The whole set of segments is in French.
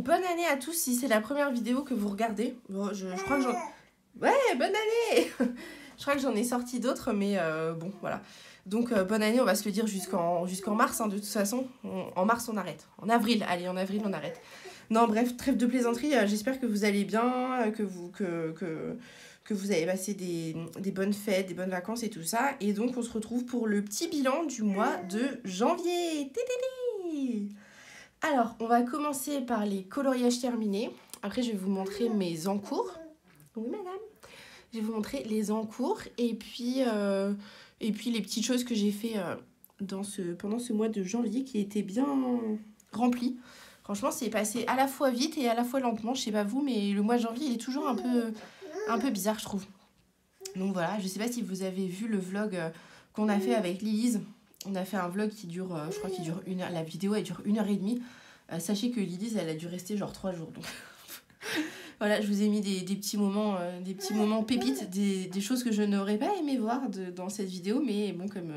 bonne année à tous si c'est la première vidéo que vous regardez. Bon, je crois que j'en... Ouais, bonne année. Je crois que j'en ai sorti d'autres, mais bon, voilà. Donc, bonne année, on va se le dire jusqu'en mars, hein, de toute façon. En mars, on arrête. En avril, allez, en avril, on arrête. Non, bref, trêve de plaisanterie. J'espère que vous allez bien, que vous avez passé des bonnes fêtes, des bonnes vacances et tout ça. Et donc, on se retrouve pour le petit bilan du mois de janvier. Tétété. Alors, on va commencer par les coloriages terminés. Après, je vais vous montrer mes encours. Oui, madame. Je vais vous montrer les encours et puis les petites choses que j'ai fait pendant ce mois de janvier qui était bien rempli. Franchement, c'est passé à la fois vite et à la fois lentement. Je sais pas vous, mais le mois de janvier, il est toujours un peu bizarre, je trouve. Donc voilà, je sais pas si vous avez vu le vlog qu'on a fait avec Lilise. On a fait un vlog qui dure, je crois qu'il dure 1 heure. La vidéo, elle dure 1h30. Sachez que Lilise, elle a dû rester genre 3 jours. Donc voilà, je vous ai mis des petits moments pépites, des choses que je n'aurais pas aimé voir dans cette vidéo. Mais bon, comme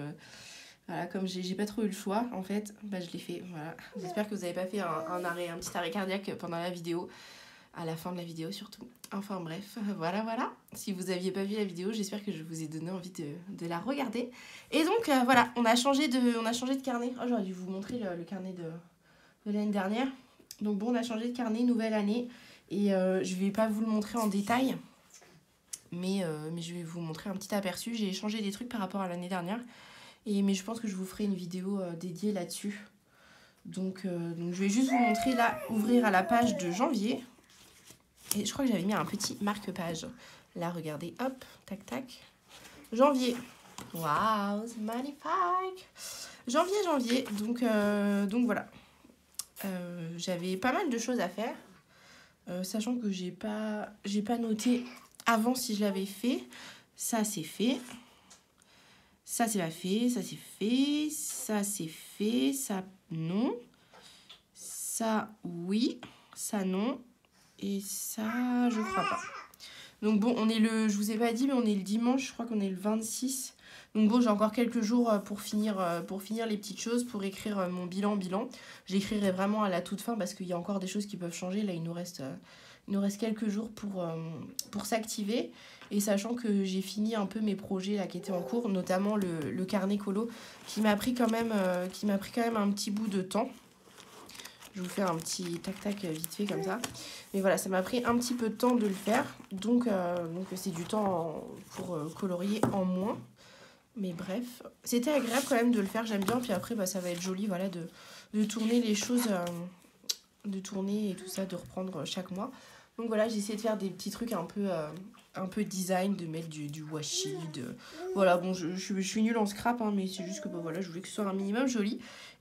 j'ai pas trop eu le choix, en fait, bah, je l'ai fait. Voilà. J'espère que vous n'avez pas fait un petit arrêt cardiaque pendant la vidéo. À la fin de la vidéo surtout. Enfin bref, voilà. Si vous n'aviez pas vu la vidéo, j'espère que je vous ai donné envie de la regarder. Et donc voilà, on a changé de carnet. Oh, j'aurais dû vous montrer le carnet de l'année dernière. Donc bon, on a changé de carnet, nouvelle année. Et je vais pas vous le montrer en détail. Mais je vais vous montrer un petit aperçu. J'ai changé des trucs par rapport à l'année dernière. Mais je pense que je vous ferai une vidéo dédiée là-dessus. Donc je vais juste vous montrer là, ouvrir à la page de janvier. Et je crois que j'avais mis un petit marque-page. Là, regardez, hop, tac, tac. Janvier. Waouh, c'est magnifique. Janvier. Donc voilà. J'avais pas mal de choses à faire. Sachant que j'ai pas noté avant si je l'avais fait. Ça, c'est fait. Ça, c'est pas fait. Ça, c'est fait. Ça, c'est fait. Ça, non. Ça, oui. Ça, non. Et ça, je crois pas. Donc bon, je vous ai pas dit, mais on est le dimanche, je crois qu'on est le 26. Donc bon, j'ai encore quelques jours pour finir les petites choses, pour écrire mon bilan. J'écrirai vraiment à la toute fin parce qu'il y a encore des choses qui peuvent changer. Là, il nous reste quelques jours pour s'activer. Et sachant que j'ai fini un peu mes projets là qui étaient en cours, notamment le carnet colo, qui m'a pris quand même un petit bout de temps. Je vous fais un petit tac-tac vite fait comme ça. Mais voilà, ça m'a pris un petit peu de temps de le faire. Donc c'est du temps pour colorier en moins. Mais bref, c'était agréable quand même de le faire, j'aime bien. Puis après, bah, ça va être joli voilà, de tourner les choses, de tourner et tout ça, de reprendre chaque mois. Donc voilà, j'ai essayé de faire des petits trucs un peu design, de mettre du washi. Voilà, bon, je suis nulle en scrap, hein, mais c'est juste que bah, voilà, je voulais que ce soit un minimum joli.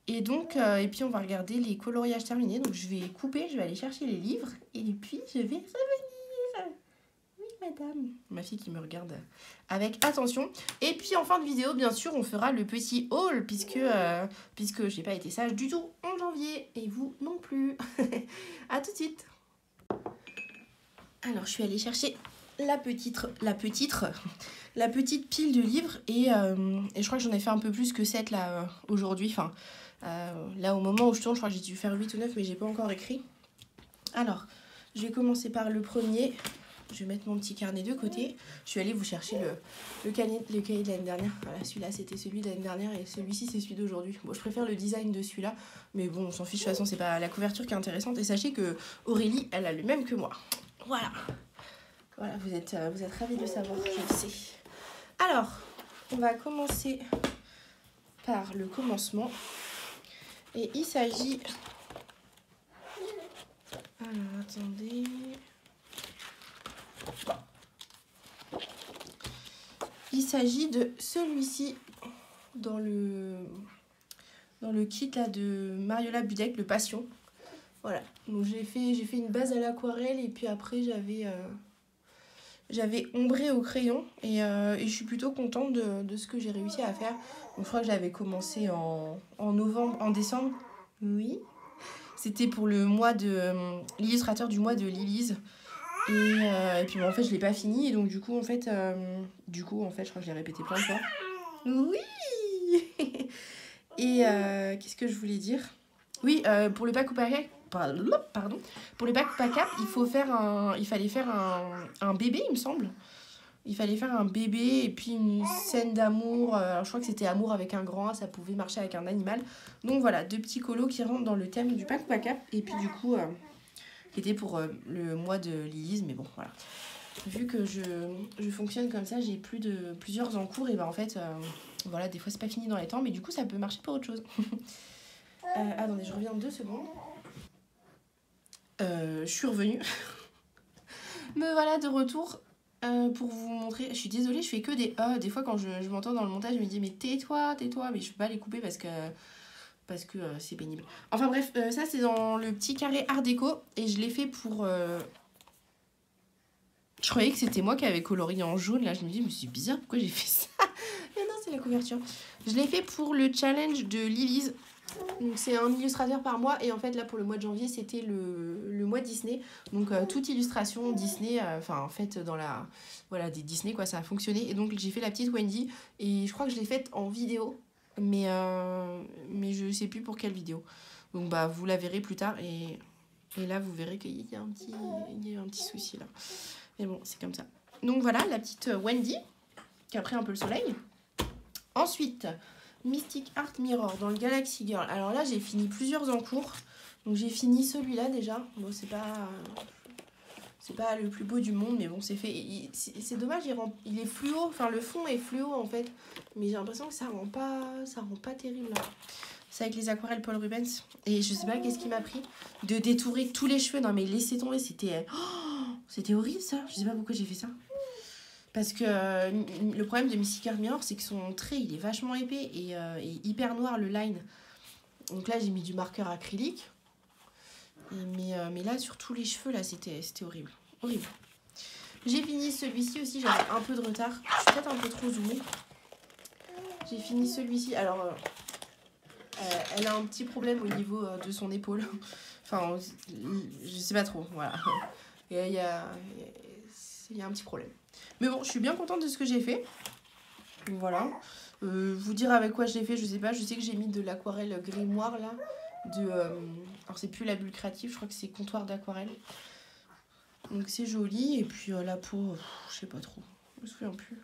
Et donc, et puis on va regarder les coloriages terminés. Donc je vais couper, je vais aller chercher les livres. Et puis je vais revenir. Oui, madame. Ma fille qui me regarde avec attention. Et puis en fin de vidéo, bien sûr, on fera le petit haul. Puisque j'ai pas été sage du tout en janvier. Et vous non plus. À tout de suite. Alors, je suis allée chercher la petite pile de livres. Et je crois que j'en ai fait un peu plus que 7 là aujourd'hui. Enfin... là au moment où je tourne, je crois que j'ai dû faire 8 ou 9, mais j'ai pas encore écrit. Alors, je vais commencer par le premier. Je vais mettre mon petit carnet de côté. Je suis allée vous chercher le cahier de l'année dernière. Voilà, celui-là c'était celui de l'année dernière et celui-ci c'est celui d'aujourd'hui. Bon, je préfère le design de celui-là, mais bon, on s'en fiche, de toute façon c'est pas la couverture qui est intéressante. Et sachez que Aurélie, elle a le même que moi. Voilà, vous êtes ravis de savoir, je le sais. Alors, on va commencer par le commencement. Et il s'agit... Alors, attendez... Il s'agit de celui-ci dans le kit là de Mariola Budek, le Passion. Voilà, donc j'ai fait une base à l'aquarelle et puis après j'avais ombré au crayon et je suis plutôt contente de ce que j'ai réussi à faire. Donc je crois que j'avais commencé en décembre. Oui. C'était pour le mois de l'illustrateur du mois de Lilise. Et puis bon, en fait, je l'ai pas fini. Et donc du coup, en fait, je crois que je l'ai répété plein de fois. Oui. Et qu'est-ce que je voulais dire? Oui, pour le pack ou paquet, pardon, pour les backpack cap, il fallait faire un bébé, il me semble. Il fallait faire un bébé et puis une scène d'amour. Je crois que c'était amour avec un grand A, ça pouvait marcher avec un animal. Donc voilà, 2 petits colos qui rentrent dans le thème du backpack cap. Et puis du coup, qui était pour le mois de Lilise, mais bon, voilà. Vu que je fonctionne comme ça, j'ai plusieurs en cours, et ben en fait, voilà, des fois c'est pas fini dans les temps, mais du coup ça peut marcher pour autre chose. Attendez, je reviens 2 secondes. Je suis revenue. Me voilà de retour pour vous montrer. Je suis désolée, je fais que des fois quand je m'entends dans le montage, je me dis mais tais-toi, mais je peux pas les couper parce que c'est pénible. Enfin bref, ça c'est dans le petit carré art déco et je l'ai fait pour... Je croyais que c'était moi qui avais colorié en jaune, là je me dis mais c'est bizarre, pourquoi j'ai fait ça? Mais non, c'est la couverture. Je l'ai fait pour le challenge de Lilise. Donc c'est un illustrateur par mois, et en fait là pour le mois de janvier c'était le mois Disney. Donc toute illustration Disney, en fait dans la... Voilà, des Disney quoi, ça a fonctionné. Et donc j'ai fait la petite Wendy et je crois que je l'ai faite en vidéo. Mais je sais plus pour quelle vidéo. Donc bah vous la verrez plus tard, et là vous verrez qu'il y a un petit souci là. Mais bon, c'est comme ça. Donc voilà, la petite Wendy, qui a pris un peu le soleil. Ensuite, Mystic Art Mirror dans le Galaxy Girl. Alors là, j'ai fini plusieurs en cours. Donc j'ai fini celui-là déjà. Bon, c'est pas le plus beau du monde, mais bon, c'est fait. C'est dommage, il est fluo. Enfin, le fond est fluo en fait. Mais j'ai l'impression que ça rend pas terrible là. C'est avec les aquarelles Paul Rubens. Et je sais pas qu'est-ce qui m'a pris de détourer tous les cheveux. Non mais laissez tomber, c'était horrible ça. Je sais pas pourquoi j'ai fait ça. Parce que le problème de Mystic Art Mirror, c'est que son trait, il est vachement épais et hyper noir, le line. Donc là, j'ai mis du marqueur acrylique. Mais là, sur tous les cheveux, là, c'était horrible. Horrible. J'ai fini celui-ci aussi, j'avais un peu de retard. Je suis peut-être un peu trop zoomée. J'ai fini celui-ci. Alors... elle a un petit problème au niveau de son épaule. Enfin, je sais pas trop, voilà. Et il y a un petit problème. Mais bon, je suis bien contente de ce que j'ai fait. Voilà. Vous dire avec quoi je l'ai fait, je sais pas. Je sais que j'ai mis de l'aquarelle grimoire là. Alors c'est plus la bulle créative, je crois que c'est comptoir d'aquarelle. Donc c'est joli. Et puis la peau, je sais pas trop. Je me souviens plus.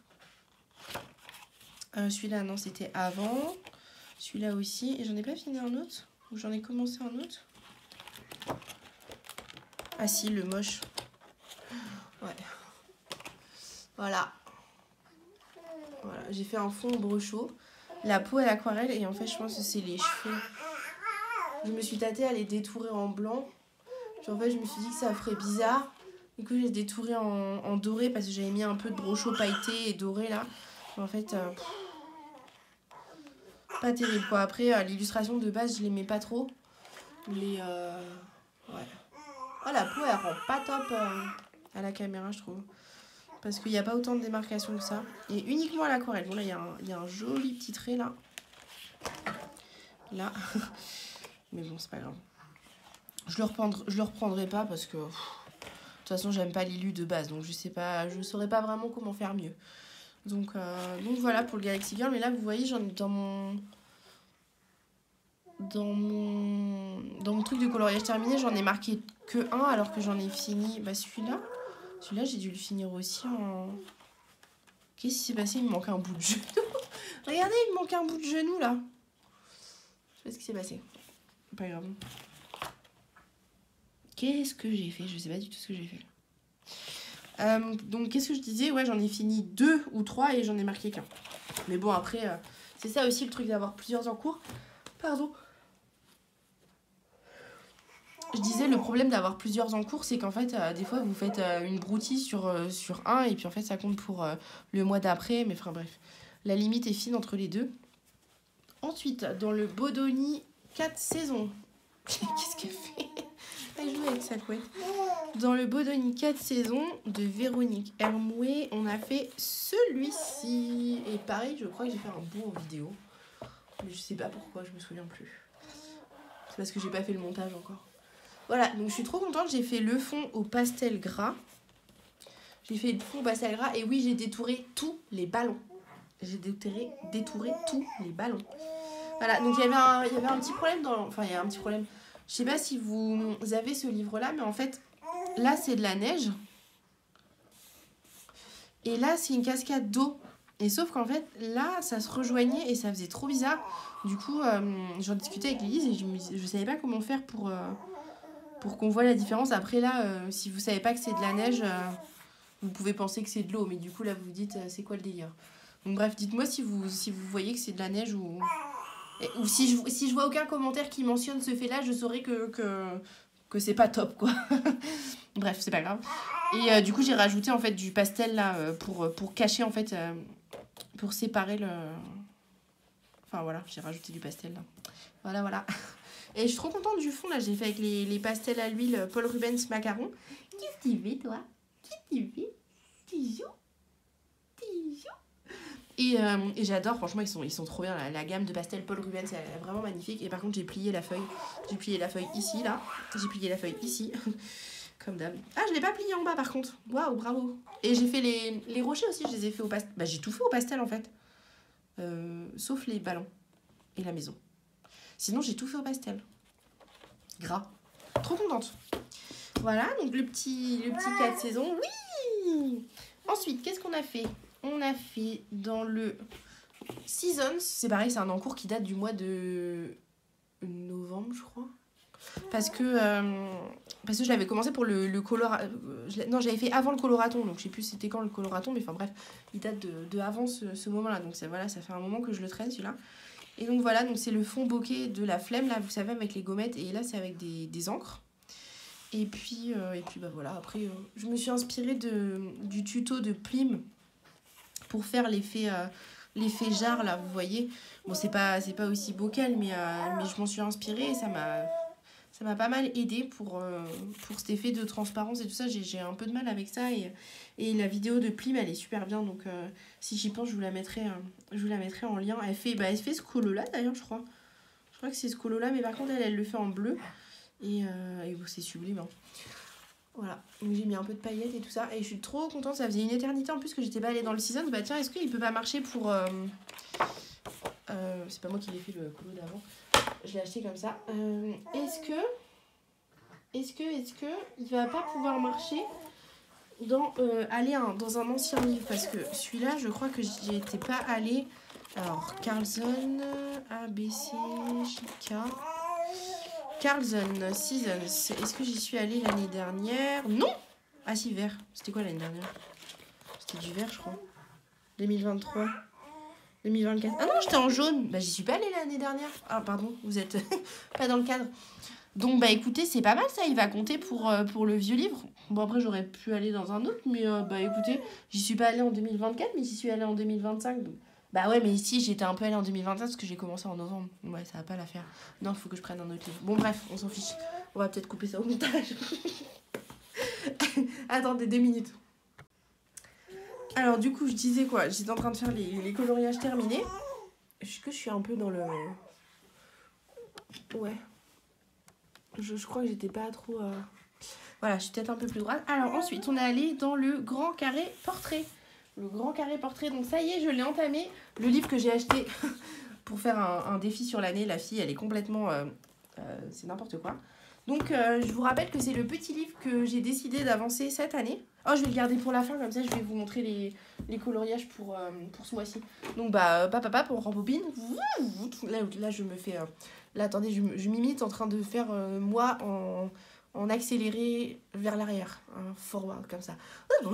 Celui-là, non, c'était avant. Celui-là aussi. Et j'en ai pas fini un autre? Ou j'en ai commencé un autre? Ah si, le moche. Ouais. Voilà. Voilà. J'ai fait un fond ombre chaud. La peau à l'aquarelle. Et en fait, je pense que c'est les cheveux. Je me suis tâtée à les détourer en blanc. Puis en fait, je me suis dit que ça ferait bizarre. Du coup, j'ai détouré en doré parce que j'avais mis un peu de brochot pailleté et doré là. Mais en fait... pas terrible quoi. Après l'illustration de base je l'aimais pas trop. Mais ouais. Oh, la peau elle rend pas top à la caméra je trouve. Parce qu'il n'y a pas autant de démarcation que ça. Et uniquement à l'aquarelle. Bon là il y a un joli petit trait là. Là. Mais bon c'est pas grave. Je le reprendrai pas parce que... de toute façon j'aime pas l'illu de base. Donc je saurais pas vraiment comment faire mieux. Donc voilà pour le Galaxy Girl. Mais là vous voyez j'en ai dans mon truc de coloriage terminé, j'en ai marqué que un alors que j'en ai fini. Bah celui-là j'ai dû le finir aussi en... Qu'est-ce qui s'est passé? Il me manque un bout de genou. Regardez, il me manque un bout de genou là. Je sais pas ce qui s'est passé. Pas grave. Qu'est-ce que j'ai fait? Je sais pas du tout ce que j'ai fait. Donc qu'est-ce que je disais? Ouais, j'en ai fini 2 ou 3 et j'en ai marqué qu'un. Mais bon après, c'est ça aussi le truc d'avoir plusieurs en cours. Pardon. Je disais, le problème d'avoir plusieurs en cours, c'est qu'en fait, des fois, vous faites une broutille sur un, et puis en fait, ça compte pour le mois d'après. Mais enfin, bref, la limite est fine entre les deux. Ensuite, dans le Bodoni 4 saisons. Qu'est-ce qu'elle fait? Elle joue avec sa couette. Dans le Bodoni 4 saisons de Véronique Hermouet, on a fait celui-ci. Et pareil, je crois que j'ai fait un bout en vidéo. Mais je sais pas pourquoi, je me souviens plus. C'est parce que j'ai pas fait le montage encore. Voilà, donc je suis trop contente, j'ai fait le fond au pastel gras. Et oui, j'ai détouré tous les ballons. J'ai détouré tous les ballons. Voilà, donc il y avait un petit problème dans... Enfin, il y a un petit problème. Je sais pas si vous avez ce livre-là, mais en fait, là, c'est de la neige. Et là, c'est une cascade d'eau. Et sauf qu'en fait, là, ça se rejoignait et ça faisait trop bizarre. Du coup, j'en discutais avec Lise et je savais pas comment faire pour qu'on voit la différence. Après, là, si vous savez pas que c'est de la neige, vous pouvez penser que c'est de l'eau. Mais du coup, là, vous vous dites, c'est quoi le délire? Donc bref, dites-moi si vous voyez que c'est de la neige ou si je vois aucun commentaire qui mentionne ce fait-là, je saurai que c'est pas top, quoi. Bref, c'est pas grave. Et du coup, j'ai rajouté en fait du pastel là pour cacher en fait, pour séparer le... Enfin voilà, j'ai rajouté du pastel là. Voilà, voilà. Et je suis trop contente du fond là, j'ai fait avec les pastels à l'huile Paul Rubens macaron. Qu'est-ce que tu fais toi? Qu'est-ce que tu fais? Tijou? Tijou? Et j'adore, franchement, ils sont trop bien. La gamme de pastels Paul Rubens, elle est vraiment magnifique. Et par contre, j'ai plié la feuille. J'ai plié la feuille ici, là. J'ai plié la feuille ici. Comme d'hab. Ah, je l'ai pas plié en bas, par contre. Waouh, bravo. Et j'ai fait les rochers aussi, je les ai fait au pastel. Bah, j'ai tout fait au pastel, en fait. Sauf les ballons et la maison. Sinon, j'ai tout fait au pastel. Gras. Trop contente. Voilà, donc le petit 4 saisons. Oui! Ensuite, qu'est-ce qu'on a fait? On a fait dans le Seasons, c'est pareil, c'est un encours qui date du mois de novembre, je crois. Parce que je l'avais commencé pour le coloraton. Non, j'avais fait avant le coloraton, donc je sais plus c'était quand le coloraton, mais enfin bref, il date de avant ce moment-là. Donc voilà, ça fait un moment que je le traîne celui-là. Et donc voilà, donc c'est le fond bokeh de la flemme, là, vous savez, avec les gommettes, et là c'est avec des encres. Et puis bah voilà, après je me suis inspirée du tuto de Plim pour faire l'effet jarre là, vous voyez. Bon, c'est pas aussi bocal, mais je m'en suis inspirée et ça m'a pas mal aidé pour cet effet de transparence et tout ça. J'ai un peu de mal avec ça et la vidéo de Plim elle est super bien, donc si j'y pense je vous la mettrai en lien. Elle fait ce colo là d'ailleurs, je crois que c'est ce colo là, mais par contre elle le fait en bleu et c'est sublime, hein. Voilà, donc j'ai mis un peu de paillettes et tout ça. Et je suis trop contente, ça faisait une éternité en plus que j'étais pas allée dans le season. Bah tiens, est-ce qu'il peut pas marcher pour... c'est pas moi qui l'ai fait le colo d'avant. Je l'ai acheté comme ça. Est-ce que il va pas pouvoir marcher aller dans un ancien livre? Parce que celui-là, je crois que j'y étais pas allée. Alors, Carlson, ABC, JK... Carlson Seasons, est-ce que j'y suis allée l'année dernière? Non! Ah si, vert. C'était quoi l'année dernière? C'était du vert, je crois. 2023. 2024. Ah non, j'étais en jaune. Bah j'y suis pas allée l'année dernière. Ah pardon, vous êtes pas dans le cadre. Donc bah écoutez, c'est pas mal ça, il va compter pour le vieux livre. Bon après j'aurais pu aller dans un autre, mais bah écoutez, j'y suis pas allée en 2024, mais j'y suis allée en 2025. Donc... Bah ouais, mais ici j'étais un peu allée en 2025 parce que j'ai commencé en novembre. Ouais, ça va pas la faire. Non, il faut que je prenne un autre livre. Bon bref, on s'en fiche. On va peut-être couper ça au montage. Attendez 2 minutes. Alors du coup, je disais quoi? J'étais en train de faire les coloriages terminés. Est-ce que je suis un peu dans le... Ouais. Je crois que j'étais pas trop... Voilà, je suis peut-être un peu plus droite. Alors ensuite, on est allé dans le grand carré portrait. Le grand carré portrait, donc ça y est, je l'ai entamé. Le livre que j'ai acheté pour faire un défi sur l'année, la fille, elle est complètement... c'est n'importe quoi. Donc je vous rappelle que c'est le petit livre que j'ai décidé d'avancer cette année. Oh, je vais le garder pour la fin, comme ça je vais vous montrer les coloriages pour ce mois-ci. Donc bah, on rembobine. Là je me fais... Là, attendez, je m'imite en train de faire moi en accéléré vers l'arrière. Un forward, comme ça. Je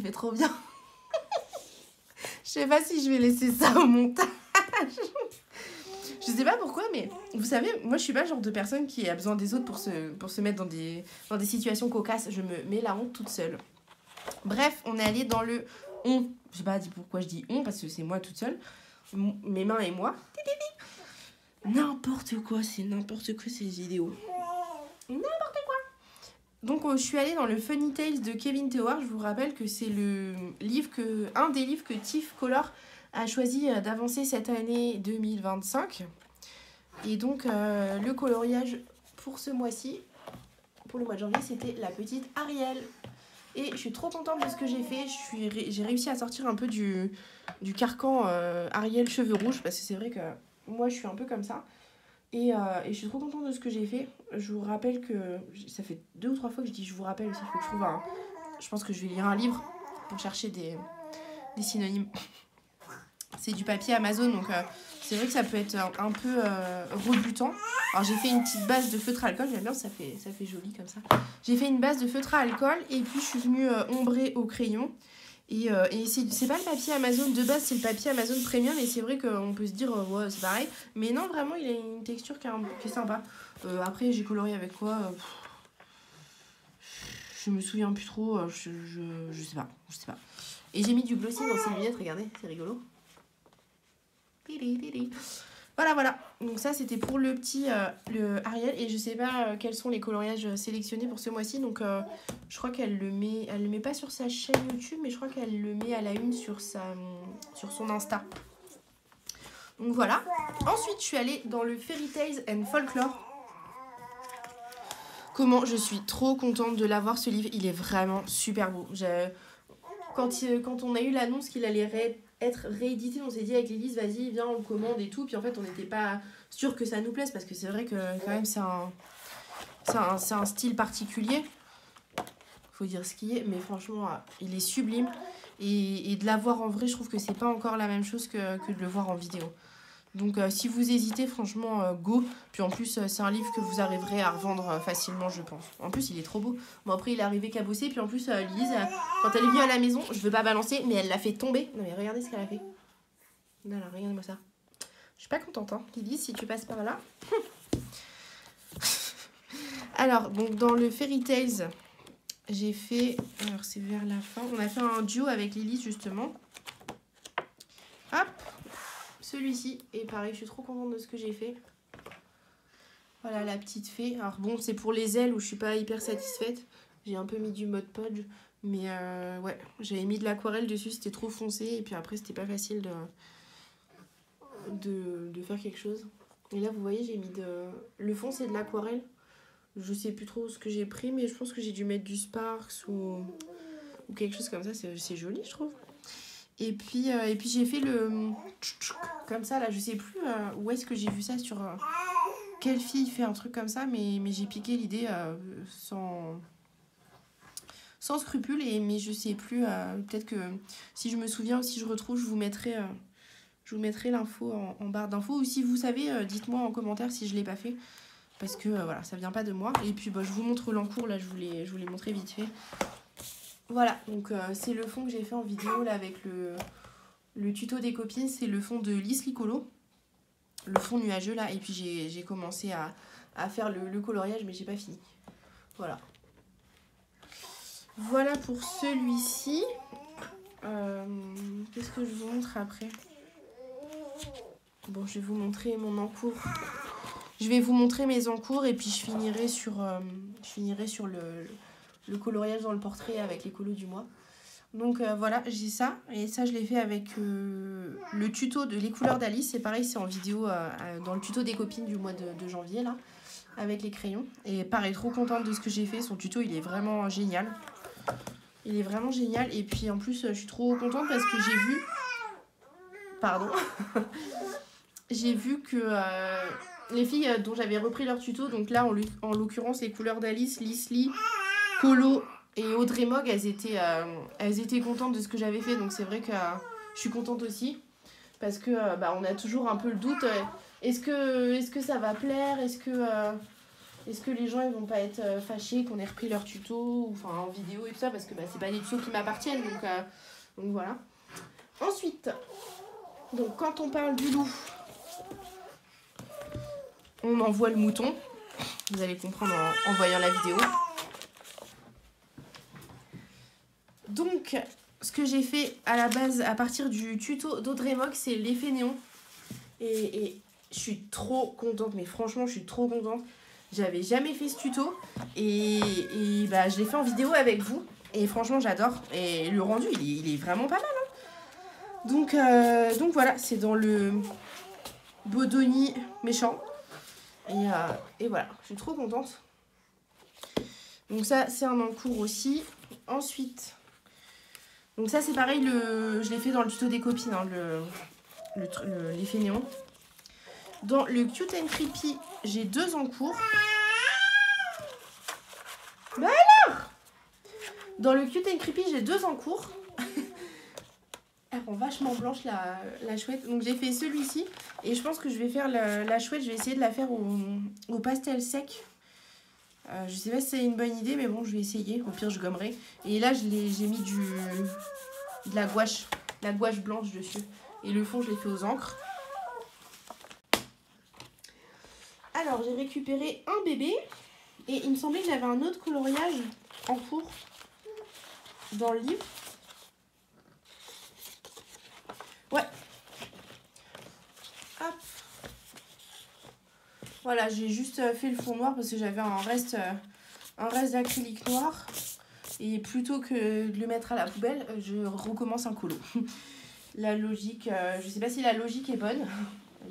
fais trop bien. Je sais pas si je vais laisser ça au montage. Je sais pas pourquoi, mais vous savez, moi je suis pas le genre de personne qui a besoin des autres pour se mettre dans des situations cocasses. Je me mets la honte toute seule. Bref, on est allé dans le on. Je sais pas pourquoi je dis on, parce que c'est moi toute seule. Mes mains et moi. N'importe quoi, c'est n'importe quoi ces vidéos. N'importe quoi. Donc je suis allée dans le Funny Tales de Kevin Théoard. Je vous rappelle que c'est un des livres que Tiff Color a choisi d'avancer cette année 2025. Et donc le coloriage pour ce mois-ci, pour le mois de janvier, c'était la petite Ariel. Et je suis trop contente de ce que j'ai fait. J'ai réussi à sortir un peu du carcan Ariel cheveux rouges, parce que c'est vrai que moi je suis un peu comme ça. Et je suis trop contente de ce que j'ai fait. Je vous rappelle que... Ça fait 2 ou 3 fois que je dis je vous rappelle aussi. Il faut que je trouve un... Je pense que je vais lire un livre pour chercher des synonymes. C'est du papier Amazon, donc c'est vrai que ça peut être un peu rebutant. Alors j'ai fait une petite base de feutre à alcool, j'aime bien, ça fait joli comme ça. J'ai fait une base de feutre à alcool et puis je suis venue ombrer au crayon. Et c'est pas le papier Amazon de base, c'est le papier Amazon Premium, et c'est vrai qu'on peut se dire ouais c'est pareil. Mais non, vraiment il a une texture qui est sympa. Après j'ai colorié avec quoi je me souviens plus trop, je sais pas. Et j'ai mis du glossy dans ces lunettes, regardez, c'est rigolo. Voilà. Donc ça, c'était pour le petit le Ariel. Et je sais pas quels sont les coloriages sélectionnés pour ce mois-ci. Donc je crois qu'elle le met pas sur sa chaîne YouTube, mais je crois qu'elle le met à la une sur son Insta. Donc voilà. Ensuite, je suis allée dans le Fairy Tales and Folklore. Comment je suis trop contente de l'avoir, ce livre. Il est vraiment super beau. Quand on a eu l'annonce qu'il allait être réédité, on s'est dit avec Lilith, vas-y, viens, on le commande et tout. Puis en fait, on n'était pas sûr que ça nous plaise parce que c'est vrai que quand même, c'est un style particulier. Faut dire ce qui est, mais franchement, il est sublime. Et de l'avoir en vrai, je trouve que c'est pas encore la même chose que de le voir en vidéo. Donc si vous hésitez, franchement, go. Puis en plus, c'est un livre que vous arriverez à revendre facilement, je pense. En plus, il est trop beau. Bon, après, il est arrivé qu'à bosser. Puis en plus, Lise, quand elle est venue à la maison, je veux pas balancer, mais elle l'a fait tomber. Non, mais regardez ce qu'elle a fait. Non, là, regardez-moi ça. Je suis pas contente, hein. Lise, si tu passes par là. Alors, donc, dans le Fairy Tales, j'ai fait... Alors, c'est vers la fin. On a fait un duo avec Lilith, justement. Hop. Celui-ci, et pareil, je suis trop contente de ce que j'ai fait. Voilà, la petite fée. Alors bon, c'est pour les ailes où je suis pas hyper satisfaite. J'ai un peu mis du Mod Podge. Mais ouais, j'avais mis de l'aquarelle dessus, c'était trop foncé. Et puis après, c'était pas facile de faire quelque chose. Et là, vous voyez, j'ai mis le fond, c'est de l'aquarelle. Je sais plus trop ce que j'ai pris, mais je pense que j'ai dû mettre du Sparks ou quelque chose comme ça. C'est joli, je trouve. Et puis j'ai fait le... Comme ça, là, je sais plus où est-ce que j'ai vu ça sur... Quelle fille fait un truc comme ça, mais j'ai piqué l'idée sans scrupule. Mais je sais plus, peut-être que si je me souviens ou si je retrouve, je vous mettrai l'info en barre d'infos. Ou si vous savez, dites-moi en commentaire si je l'ai pas fait. Parce que voilà, ça vient pas de moi. Et puis bah, je vous montre l'encours, là, je vous l'ai montré vite fait. Voilà, donc c'est le fond que j'ai fait en vidéo là avec le tuto des copines. C'est le fond de Lise Licolo, le fond nuageux là. Et puis j'ai commencé à faire le coloriage, mais j'ai pas fini. Voilà. Voilà pour celui-ci. Qu'est-ce que je vous montre après? Bon, je vais vous montrer mon encours. Je vais vous montrer mes encours et puis je finirai sur le coloriage dans le portrait avec les colos du mois. Donc voilà, j'ai ça. Et ça, je l'ai fait avec le tuto de Les couleurs d'Alice. C'est pareil, c'est en vidéo dans le tuto des copines du mois de janvier, là, avec les crayons. Et pareil, trop contente de ce que j'ai fait. Son tuto, il est vraiment génial. Il est vraiment génial. Et puis en plus, je suis trop contente parce que j'ai vu... Pardon. J'ai vu que les filles dont j'avais repris leur tuto, donc là, en l'occurrence, les couleurs d'Alice, Lisli, Colo et Audrey Mogg, elles étaient contentes de ce que j'avais fait. Donc c'est vrai que je suis contente aussi. Parce que on a toujours un peu le doute. Est-ce que ça va plaire? Est-ce que les gens ils vont pas être fâchés qu'on ait repris leur tuto, enfin en vidéo et tout ça, parce que c'est pas des tutos qui m'appartiennent. Donc voilà. Ensuite, donc quand on parle du loup, on envoie le mouton. Vous allez comprendre en voyant la vidéo. Donc, ce que j'ai fait à la base, à partir du tuto d'Audrey Mogg, c'est l'effet néon. Et je suis trop contente, mais franchement, je suis trop contente. J'avais jamais fait ce tuto. Et je l'ai fait en vidéo avec vous. Et franchement, j'adore. Et le rendu, il est vraiment pas mal. Hein. Donc voilà, c'est dans le Bodoni méchant. Et voilà, je suis trop contente. Donc ça, c'est un encours aussi. Ensuite, donc ça, c'est pareil, je l'ai fait dans le tuto des copines, hein, l'effet néon. Dans le Cute and Creepy, j'ai 2 en cours. Bah alors! Dans le Cute and Creepy, j'ai 2 en cours. Elle rend vachement blanche la chouette. Donc j'ai fait celui-ci. Et je pense que je vais faire la chouette. Je vais essayer de la faire au pastel sec. Je sais pas si c'est une bonne idée, mais bon, je vais essayer. Au pire, je gommerai. Et là, j'ai mis de la gouache blanche dessus. Et le fond, je l'ai fait aux encres. Alors, j'ai récupéré un bébé. Et il me semblait que j'avais un autre coloriage en cours dans le livre. Ouais. Hop. Voilà, j'ai juste fait le fond noir parce que j'avais un reste d'acrylique noir. Et plutôt que de le mettre à la poubelle, je recommence un colo. La logique, je sais pas si la logique est bonne,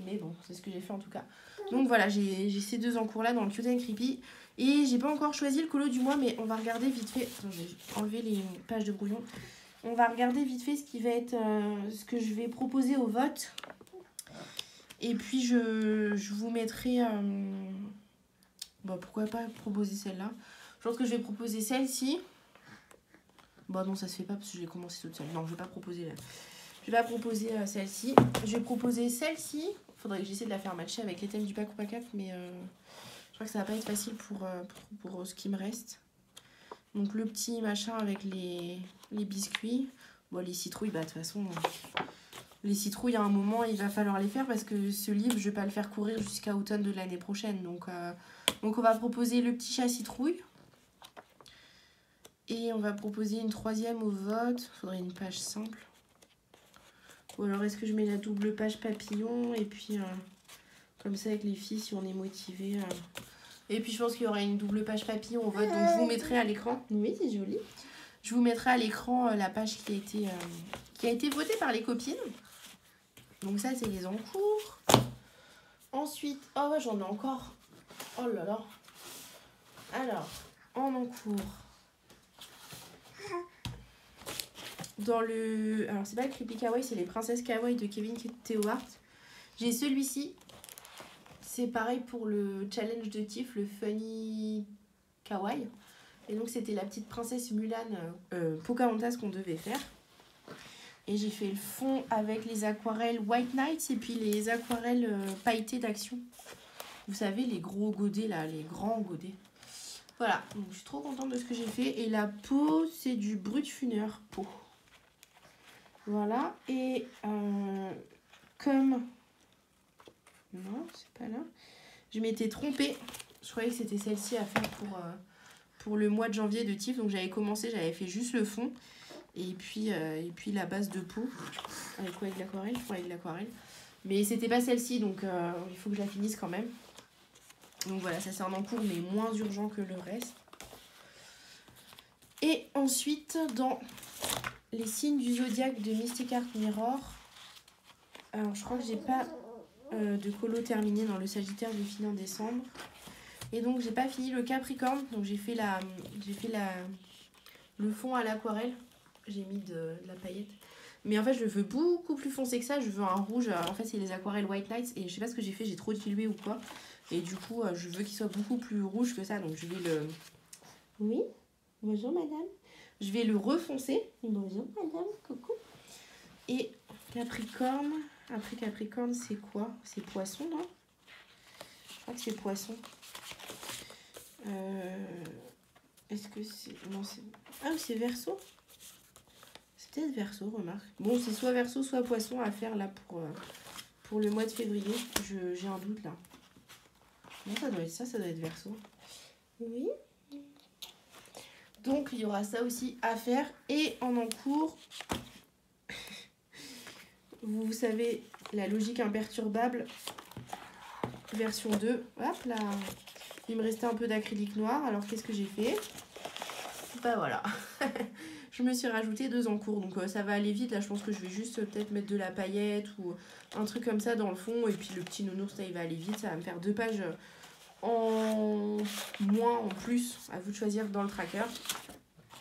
mais bon, c'est ce que j'ai fait en tout cas. Donc voilà, j'ai ces 2 en cours là dans le Cute and Creepy. Et j'ai pas encore choisi le colo du mois, mais on va regarder vite fait. Attends, je vais enlever les pages de brouillon. On va regarder vite fait ce qui va être ce que je vais proposer au vote. Et puis je vous mettrai... Bon, pourquoi pas proposer celle-là. Je pense que je vais proposer celle-ci. Bon non, ça se fait pas parce que je vais commencer toute seule. Non, je vais pas proposer je vais pas proposer celle-ci. Je vais proposer celle-ci. Faudrait que j'essaie de la faire matcher avec les thèmes du pack ou pack 4, mais je crois que ça va pas être facile pour ce qui me reste. Donc le petit machin avec les biscuits. Bon, les citrouilles, bah de toute façon, les citrouilles à un moment il va falloir les faire parce que ce livre je vais pas le faire courir jusqu'à automne de l'année prochaine. Donc on va proposer le petit chat citrouille. Et on va proposer une 3e au vote. Il faudrait une page simple. Ou alors est-ce que je mets la double page papillon et puis comme ça avec les filles si on est motivé. Et puis je pense qu'il y aura une double page papillon au vote. Donc je vous mettrai à l'écran. Oui, c'est joli. Je vous mettrai à l'écran la page qui a été votée par les copines. Donc ça c'est les encours. Ensuite, oh ouais j'en ai encore. Oh là là. Alors, en encours. Dans le... Alors c'est pas le Creepy Kawaii, c'est les princesses Kawaii de Kevin Théohart. J'ai celui-ci. C'est pareil pour le challenge de Tiff, le Funny Kawaii. Et donc c'était la petite princesse Mulan Pocahontas qu'on devait faire. Et j'ai fait le fond avec les aquarelles White Nights et puis les aquarelles pailletées d'Action. Vous savez, les gros godets là, les grands godets. Voilà, donc je suis trop contente de ce que j'ai fait. Et la peau, c'est du Brut Funeur peau. Voilà, et comme... Non, c'est pas là. Je m'étais trompée. Je croyais que c'était celle-ci à faire pour le mois de janvier de Tiff. Donc j'avais commencé, j'avais fait juste le fond. Et puis la base de peau. Avec quoi? Avec de l'aquarelle? Je crois avec de l'aquarelle. Mais c'était pas celle-ci, donc il faut que je la finisse quand même. Donc voilà, ça c'est un encours, mais moins urgent que le reste. Et ensuite, dans les signes du zodiaque de Mystic Art Mirror. Alors je crois que j'ai pas de colo terminé dans le Sagittaire, j'ai fini en décembre. Et donc j'ai pas fini le Capricorne, donc j'ai fait le fond à l'aquarelle. J'ai mis de la paillette. Mais en fait je le veux beaucoup plus foncé que ça, je veux un rouge. En fait c'est les aquarelles White Nights et je sais pas ce que j'ai fait, j'ai trop dilué ou quoi. Et du coup je veux qu'il soit beaucoup plus rouge que ça, donc je vais le... Oui, bonjour madame. Je vais le refoncer. Bonjour madame, coucou. Et Capricorne. Après Capricorne, c'est quoi? C'est Poisson, non? Je crois que c'est Poisson. Est-ce que c'est... Non, c'est... Ah, c'est Verseau? C'est peut-être Verseau, remarque. Bon, c'est soit Verseau, soit Poisson à faire là pour le mois de février. J'ai un doute là. Non, ça doit être ça doit être Verseau. Oui. Donc, il y aura ça aussi à faire. Et en encours... Vous savez, la logique imperturbable, version 2. Hop là. Il me restait un peu d'acrylique noir. Alors, qu'est-ce que j'ai fait? Bah voilà. Je me suis rajouté 2 encours. Donc, ça va aller vite. Là, je pense que je vais juste peut-être mettre de la paillette ou un truc comme ça dans le fond. Et puis, le petit nounours, là, il va aller vite. Ça va me faire 2 pages en moins, en plus. À vous de choisir dans le tracker.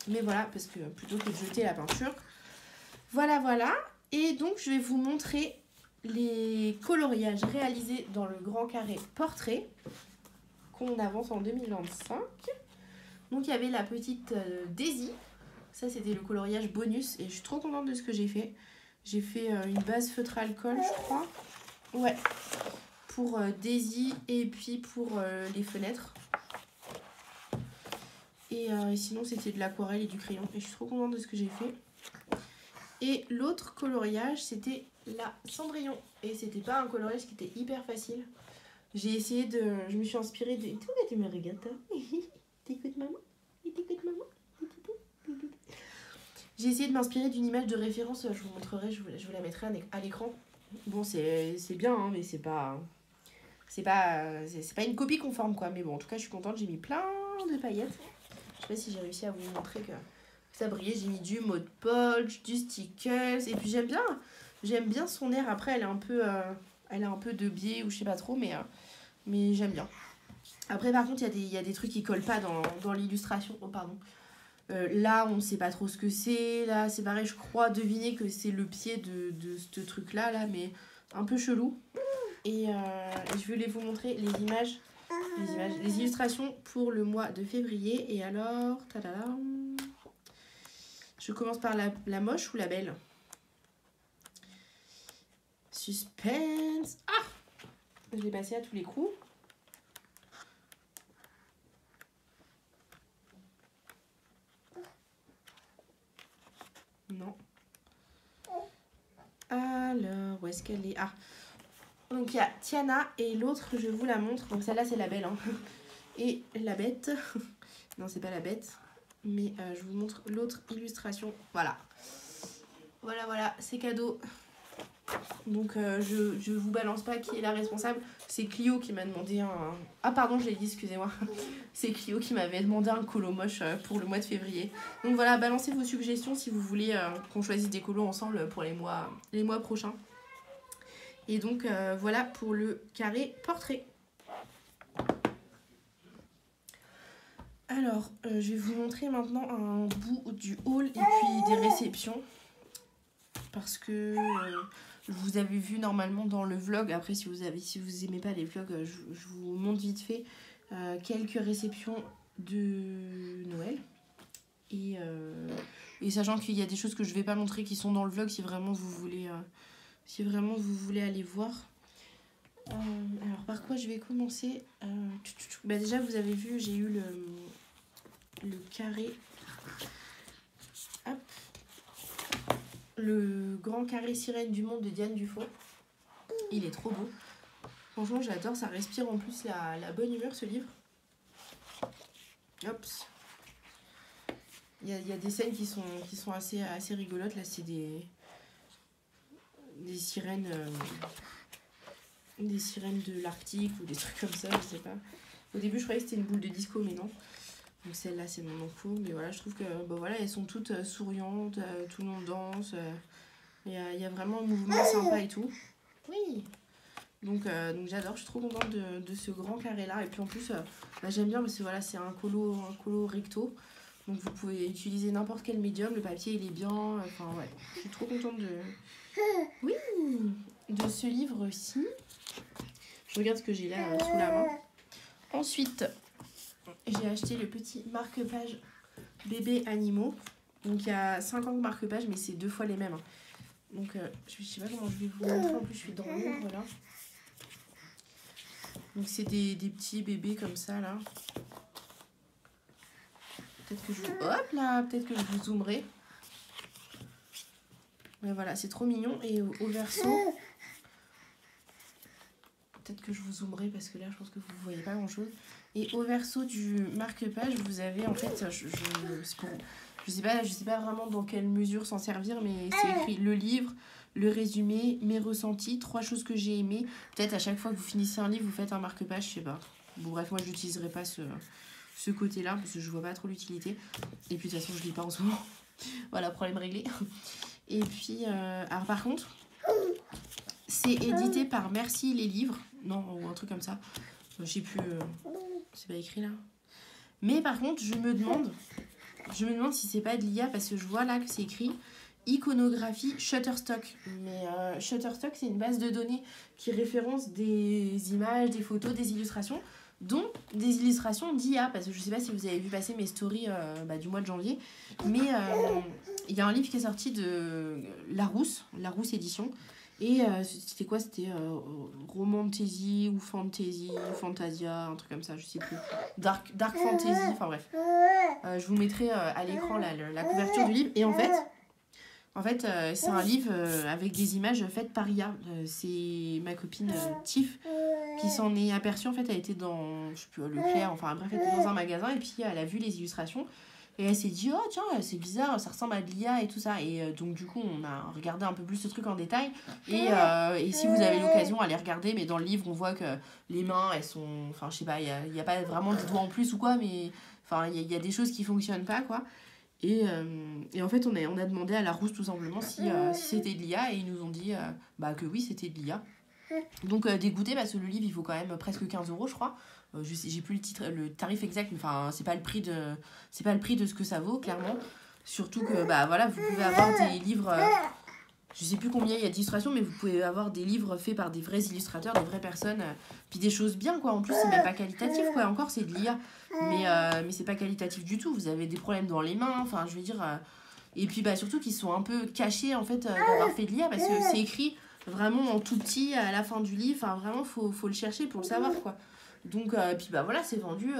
Mais voilà, parce que plutôt que de jeter la peinture. Voilà, voilà. Et donc, je vais vous montrer les coloriages réalisés dans le grand carré portrait qu'on avance en 2025. Donc il y avait la petite Daisy. Ça c'était le coloriage bonus et je suis trop contente de ce que j'ai fait. J'ai fait une base feutre alcool, je crois. Ouais. Pour Daisy et puis pour les fenêtres. Et sinon c'était de l'aquarelle et du crayon. Et je suis trop contente de ce que j'ai fait. Et l'autre coloriage c'était la Cendrillon. Et c'était pas un coloriage qui était hyper facile. J'ai essayé de... Je me suis inspirée de... Tout tu me regardes, hein. T'écoutes maman? T'écoutes maman? J'ai essayé de m'inspirer d'une image de référence. Je vous montrerai, je vous la mettrai à l'écran. Bon, c'est bien, hein, mais c'est pas une copie conforme, quoi. Mais bon, en tout cas, je suis contente. J'ai mis plein de paillettes. Je sais pas si j'ai réussi à vous montrer que ça brillait. J'ai mis du mode Polch, du stickers. Et puis, j'aime bien son air. Après, elle a un peu de biais ou je sais pas trop, mais j'aime bien. Après, par contre, il y a des trucs qui collent pas dans l'illustration. Oh, pardon. Là, on ne sait pas trop ce que c'est. Là, c'est pareil, je crois deviner que c'est le pied de ce truc-là, là, mais un peu chelou. Et je voulais vous montrer les illustrations pour le mois de février. Et alors, tadadam, je commence par la moche ou la belle? Suspense. Ah! Je l'ai passé à tous les coups. Non. Alors, où est-ce qu'elle est? Ah. Donc, il y a Tiana et l'autre, je vous la montre. Donc, celle-là, c'est la belle. Hein. Et la bête. Non, c'est pas la bête. Mais je vous montre l'autre illustration. Voilà. Voilà, c'est cadeau. Donc, je vous balance pas qui est la responsable. C'est Clio qui m'a demandé un... Ah, pardon, je l'ai dit, excusez-moi. C'est Clio qui m'avait demandé un colo moche pour le mois de février. Donc, voilà, balancez vos suggestions si vous voulez qu'on choisisse des colos ensemble pour les mois prochains. Et donc, voilà pour le carré portrait. Alors, je vais vous montrer maintenant un bout du haul et puis des réceptions. Parce que je vous avais vu normalement dans le vlog. Après, si vous aimez pas les vlogs, je vous montre vite fait quelques réceptions de Noël. Et sachant qu'il y a des choses que je vais pas montrer qui sont dans le vlog si vraiment vous voulez... Si vraiment vous voulez aller voir. Alors par quoi je vais commencer? Bah déjà vous avez vu, j'ai eu le carré. Hop. Le grand carré sirène du monde de Diane Dufaux. Il est trop beau. Franchement j'adore, ça respire en plus la bonne humeur ce livre. Hop. Il y a des scènes qui sont assez rigolotes. Là c'est des sirènes de l'Arctique ou des trucs comme ça, je sais pas. Au début je croyais que c'était une boule de disco mais non. Donc celle-là c'est mon enfant, mais voilà, je trouve que bon, voilà, elles sont toutes souriantes, tout le monde danse, il y a vraiment un mouvement sympa et tout. Oui. Donc j'adore, je suis trop contente de ce grand carré là. Et puis en plus bah, j'aime bien parce que voilà, c'est un colo recto. Donc vous pouvez utiliser n'importe quel médium, le papier il est bien, enfin ouais, je suis trop contente de ce livre-ci. Je regarde ce que j'ai là sous la main. Ensuite, j'ai acheté le petit marque-page bébé animaux. Donc il y a 50 marque-pages, mais c'est 2 fois les mêmes. Donc je sais pas comment je vais vous montrer, en plus je suis dans l'ombre là. Donc c'est des petits bébés comme ça là. Peut-être que je vous zoomerai. Mais voilà, c'est trop mignon. Et au verso, peut-être que je vous zoomerai parce que là, je pense que vous ne voyez pas grand-chose. Et au verso du marque-page, vous avez en fait, je sais pas vraiment dans quelle mesure s'en servir, mais c'est écrit le livre, le résumé, mes ressentis, 3 choses que j'ai aimées. Peut-être à chaque fois que vous finissez un livre, vous faites un marque-page, je sais pas. Bon bref, moi je n'utiliserai pas ce côté-là parce que je vois pas trop l'utilité. Et puis de toute façon, je lis pas en ce moment. Voilà, problème réglé. Et puis, alors par contre, c'est édité par Merci les livres. Non, ou un truc comme ça. Je sais plus, c'est pas écrit là. Mais par contre, je me demande si c'est pas de l'IA parce que je vois là que c'est écrit Iconographie Shutterstock. Mais Shutterstock, c'est une base de données qui référence des images, des photos, des illustrations, dont des illustrations d'IA. Parce que je sais pas si vous avez vu passer mes stories du mois de janvier, mais il y a un livre qui est sorti de Larousse édition. Et c'était quoi? C'était Romantasy ou Fantasy, Fantasia, un truc comme ça, je sais plus. Dark Fantasy, enfin bref. Je vous mettrai à l'écran la couverture du livre. Et en fait, c'est un livre avec des images faites par IA. C'est ma copine Tiff qui s'en est aperçue. En fait, elle était dans, je sais plus, Leclerc, enfin bref, elle était dans un magasin et puis elle a vu les illustrations. Et elle s'est dit, oh tiens, c'est bizarre, ça ressemble à de l'IA et tout ça. Et donc, du coup, on a regardé un peu plus ce truc en détail. Et si vous avez l'occasion, allez regarder. Mais dans le livre, on voit que les mains, elles sont. Enfin, je sais pas, il n'y a pas vraiment des doigts en plus ou quoi, mais enfin, il y a des choses qui fonctionnent pas, quoi. Et en fait, on a demandé à Larousse tout simplement si c'était de l'IA. Et ils nous ont dit que oui, c'était de l'IA. Donc, dégoûté parce que le livre, il vaut quand même presque 15 €, je crois. J'ai plus le tarif exact, mais enfin c'est pas le prix de ce que ça vaut, clairement. Surtout que voilà, vous pouvez avoir des livres, je sais plus combien il y a d'illustrations, mais vous pouvez avoir des livres faits par des vrais illustrateurs, des vraies personnes, puis des choses bien, quoi. En plus, c'est même pas qualitatif, quoi. Encore, c'est de l'IA, mais c'est pas qualitatif du tout. Vous avez des problèmes dans les mains, enfin je veux dire, et puis surtout qu'ils sont un peu cachés en fait d'avoir fait de l'IA, parce que c'est écrit vraiment en tout petit à la fin du livre. Enfin vraiment, faut le chercher pour le savoir, quoi. Donc, puis voilà, c'est vendu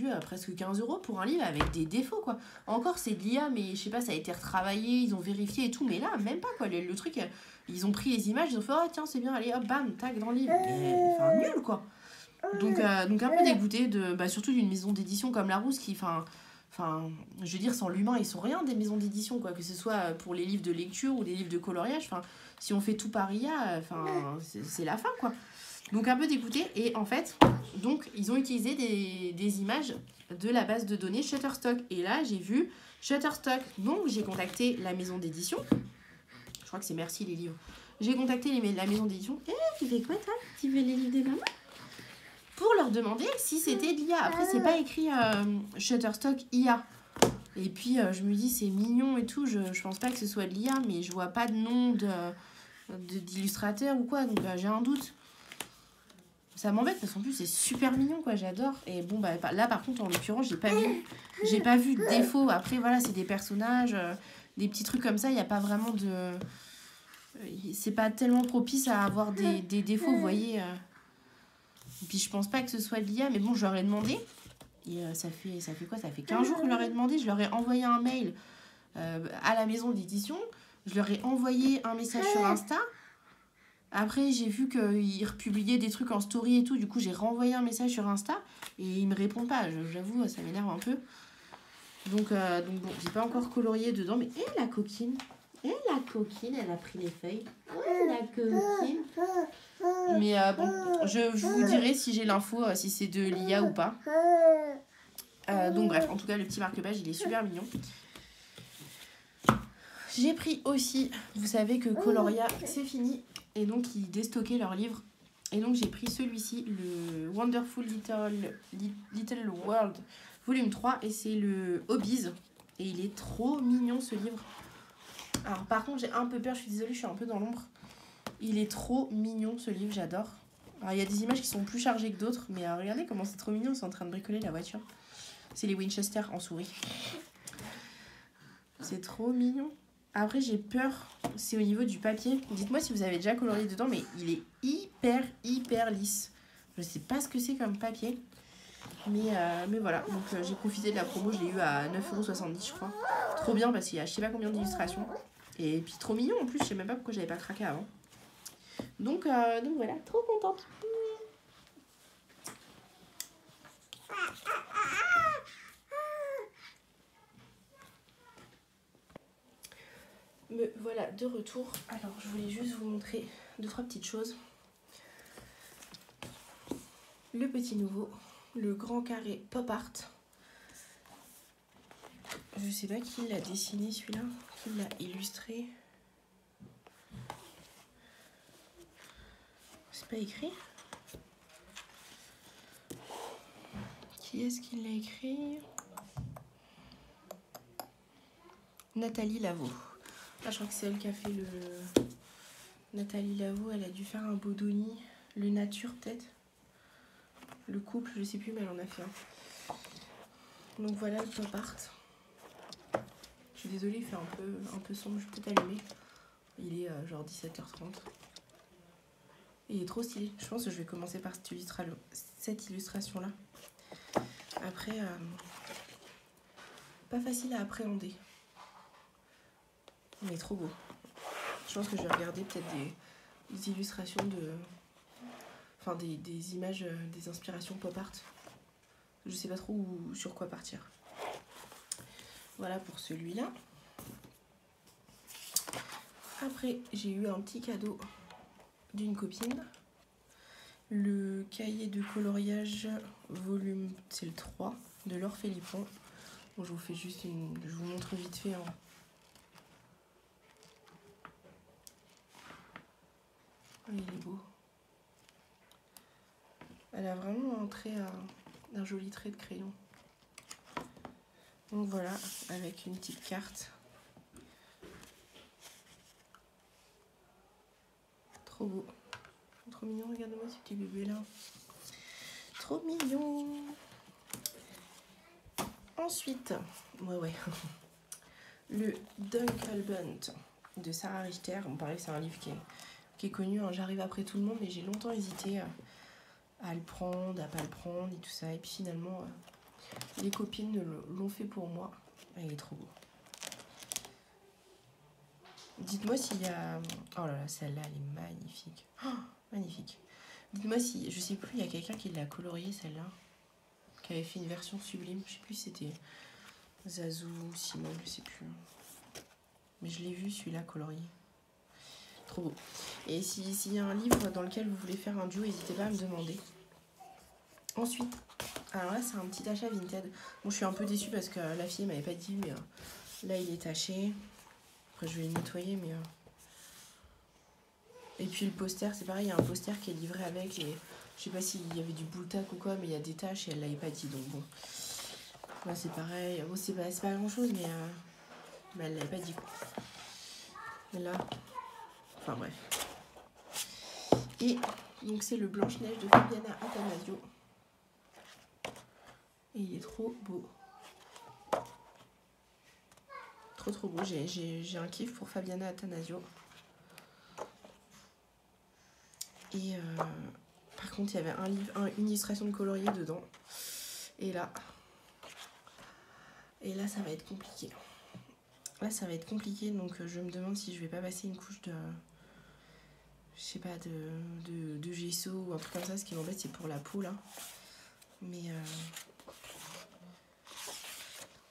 à presque 15 € pour un livre avec des défauts, quoi. Encore, c'est de l'IA, mais je sais pas, ça a été retravaillé, ils ont vérifié et tout, mais là, même pas, quoi. Le truc, ils ont pris les images, ils ont fait, oh tiens, c'est bien, allez, hop, bam, tac, dans le livre. Enfin, nul, quoi. Donc un peu dégoûté surtout d'une maison d'édition comme Larousse qui, enfin, je veux dire, sans l'humain, ils sont rien des maisons d'édition, quoi. Que ce soit pour les livres de lecture ou des livres de coloriage, enfin, si on fait tout par IA, enfin, c'est la fin, quoi. Donc un peu dégoûté. Et en fait, donc ils ont utilisé des images de la base de données Shutterstock. Et là, j'ai vu Shutterstock. Donc j'ai contacté la maison d'édition. Je crois que c'est Merci les livres. J'ai contacté la maison d'édition. Tu fais quoi toi? Tu veux les livres de maman? Pour leur demander si c'était de l'IA. Après, c'est pas écrit Shutterstock IA. Et puis je me dis c'est mignon et tout. Je pense pas que ce soit de l'IA, mais je vois pas de nom d'illustrateur ou quoi. Donc j'ai un doute. Ça m'embête parce qu'en plus c'est super mignon, quoi, j'adore. Et bon là par contre en l'occurrence j'ai pas vu de défaut. Après voilà, c'est des personnages, des petits trucs comme ça, il n'y a pas vraiment de... c'est pas tellement propice à avoir des défauts, vous voyez. Et puis je pense pas que ce soit de l'IA, mais bon, je leur ai demandé. Et ça fait quoi? Ça fait 15 jours que je leur ai demandé. Je leur ai envoyé un mail à la maison d'édition. Je leur ai envoyé un message sur Insta. Après, j'ai vu qu'ils republiaient des trucs en story et tout. Du coup, j'ai renvoyé un message sur Insta. Et ils me répondent pas. J'avoue, ça m'énerve un peu. Donc bon, j'ai pas encore colorié dedans. Mais la coquine? La coquine, elle a pris les feuilles. La coquine. Mais bon, je vous dirai si j'ai l'info, si c'est de l'IA ou pas. Donc bref, en tout cas, le petit marque-page, il est super mignon. J'ai pris aussi, vous savez que Coloria, c'est fini. Et donc, ils déstockaient leurs livres. Et donc, j'ai pris celui-ci, le Wonderful Little World, volume 3. Et c'est le Hobbies. Et il est trop mignon, ce livre. Alors, par contre, j'ai un peu peur. Je suis désolée, je suis un peu dans l'ombre. Il est trop mignon, ce livre. J'adore. Alors, il y a des images qui sont plus chargées que d'autres. Mais regardez comment c'est trop mignon. Ils sont en train de bricoler la voiture. C'est les Winchester en souris. C'est trop mignon. Après, j'ai peur, c'est au niveau du papier. Dites-moi si vous avez déjà colorié dedans, mais il est hyper lisse. Je sais pas ce que c'est comme papier. Mais voilà, donc j'ai profité de la promo, je l'ai eu à 9,70 € je crois. Trop bien parce qu'il y a je sais pas combien d'illustrations. Et puis trop mignon en plus, je sais même pas pourquoi j'avais pas craqué avant. Donc voilà, trop contente. Me voilà de retour. Alors je voulais juste vous montrer 2-3 petites choses. Le petit nouveau, le grand carré pop art. Je sais pas qui l'a dessiné celui-là, qui l'a illustré. C'est pas écrit. Qui est-ce qui l'a écrit? Nathalie Lavaux. Ah, je crois que c'est elle qui a fait le... Nathalie Lavo, elle a dû faire un Bodoni. Le Nature, peut-être. Le couple, je sais plus, mais elle en a fait un. Donc voilà le pop art. Je suis désolée, il fait un peu sombre, je peux t'allumer. Il est genre 17h30. Et il est trop stylé. Je pense que je vais commencer par cette illustration-là. Après, pas facile à appréhender. Mais trop beau. Je pense que je vais regarder peut-être des illustrations de... Enfin, des images, des inspirations pop art. Je sais pas trop sur quoi partir. Voilà pour celui-là. Après, j'ai eu un petit cadeau d'une copine. Le cahier de coloriage volume, c'est le 3 de Laure Philippon. Bon, je vous fais juste je vous montre vite fait. Hein. Il est beau. Elle a vraiment un joli trait de crayon. Donc voilà, avec une petite carte. Trop beau. Trop mignon, regarde-moi ce petit bébé là. Trop mignon. Ensuite, ouais. Le Dunkelbunt de Sarah Richter. Bon, pareil, c'est un livre qui est connu. Hein. J'arrive après tout le monde, mais j'ai longtemps hésité à le prendre, à pas le prendre et tout ça. Et puis finalement, les copines l'ont fait pour moi. Il est trop beau. Dites-moi s'il y a... Oh là là, celle-là, elle est magnifique. Oh, magnifique. Dites-moi si... Je sais plus, il y a quelqu'un qui l'a coloriée, celle-là. Qui avait fait une version sublime. Je sais plus si c'était Zazou ou Simon, je sais plus. Mais je l'ai vu, celui-là, colorié. Trop beau. Et s'il y a un livre dans lequel vous voulez faire un duo, n'hésitez pas à me demander. Ensuite, alors là, c'est un petit achat Vinted. Bon, je suis un peu déçue parce que la fille m'avait pas dit, mais là, il est taché. Après, je vais le nettoyer, mais... Et puis le poster, c'est pareil, il y a un poster qui est livré avec. Et je sais pas s'il y avait du boule tac ou quoi, mais il y a des taches et elle l'avait pas dit, donc bon. Là, c'est pareil. Bon, c'est pas grand-chose, mais elle l'avait pas dit, quoi. Mais là... Enfin, bref. Et donc, c'est le Blanche-Neige de Fabiana Attanasio. Et il est trop beau. Trop beau. J'ai un kiff pour Fabiana Attanasio. Et par contre, il y avait un livre, une illustration de colorier dedans. Et là, ça va être compliqué. Là, ça va être compliqué. Donc, je me demande si je vais pas passer une couche de... Je sais pas, de gesso ou un truc comme ça. Ce qui m'embête, c'est pour la peau, là. Mais...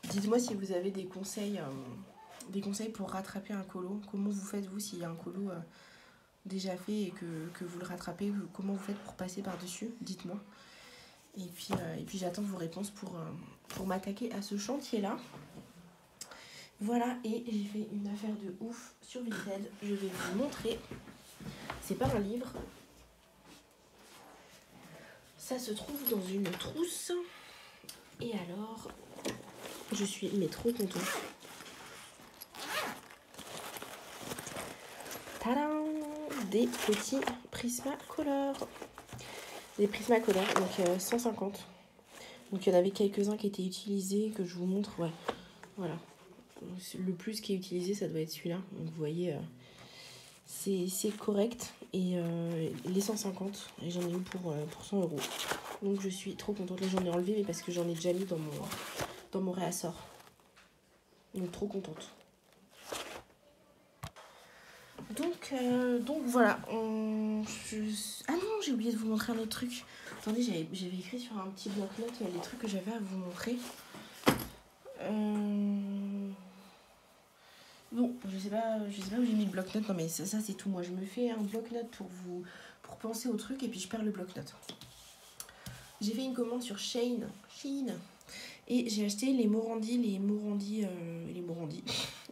dites-moi si vous avez des conseils pour rattraper un colo. Comment vous faites, vous, s'il y a un colo déjà fait et que vous le rattrapez, comment vous faites pour passer par-dessus? Dites-moi. Et puis j'attends vos réponses pour m'attaquer à ce chantier-là. Voilà, et j'ai fait une affaire de ouf sur Vinted. Je vais vous montrer. C'est pas un livre. Ça se trouve dans une trousse. Et alors, je suis trop contente. Tadam! Des petits Prismacolor. Des Prismacolor, donc 150. Donc il y en avait quelques-uns qui étaient utilisés, que je vous montre. Ouais, voilà. Le plus qui est utilisé, ça doit être celui-là. Donc vous voyez, c'est correct. Et les 150, et j'en ai eu pour 100 €. Donc je suis trop contente. Là j'en ai enlevé, mais parce que j'en ai déjà mis dans mon réassort. Donc trop contente. Donc voilà. Ah non, j'ai oublié de vous montrer un autre truc. Attendez, j'avais écrit sur un petit bloc-notes les trucs que j'avais à vous montrer. Bon, je sais pas où j'ai mis le bloc-notes. Non mais ça c'est tout. Moi je me fais un bloc-notes pour penser au truc et puis je perds le bloc-notes. J'ai fait une commande sur Shein. Et j'ai acheté les Morandi.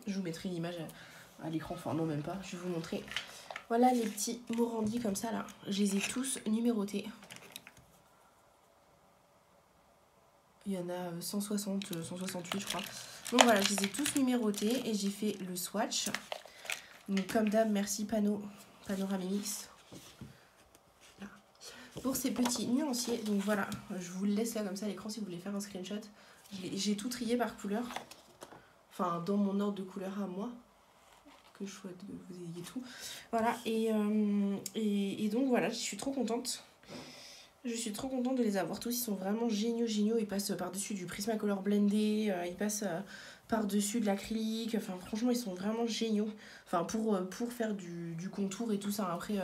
Je vous mettrai une image à l'écran. Enfin non, même pas. Je vais vous montrer. Voilà les petits Morandi comme ça là. Je les ai tous numérotés. Il y en a 160, 168 je crois. Donc voilà, je les ai tous numérotés et j'ai fait le swatch. Donc comme d'hab, merci Panoramix. Pour ces petits nuanciers. Donc voilà, je vous le laisse là comme ça à l'écran si vous voulez faire un screenshot. J'ai tout trié par couleur. Enfin, dans mon ordre de couleur à moi. Que je souhaite que vous ayez tout. Voilà, et donc voilà, je suis trop contente. Je suis trop contente de les avoir tous. Ils sont vraiment géniaux. Ils passent par-dessus du Prismacolor blendé. Ils passent par-dessus de l'acrylique. Enfin, franchement, ils sont vraiment géniaux. Enfin, pour faire du contour et tout ça. Après,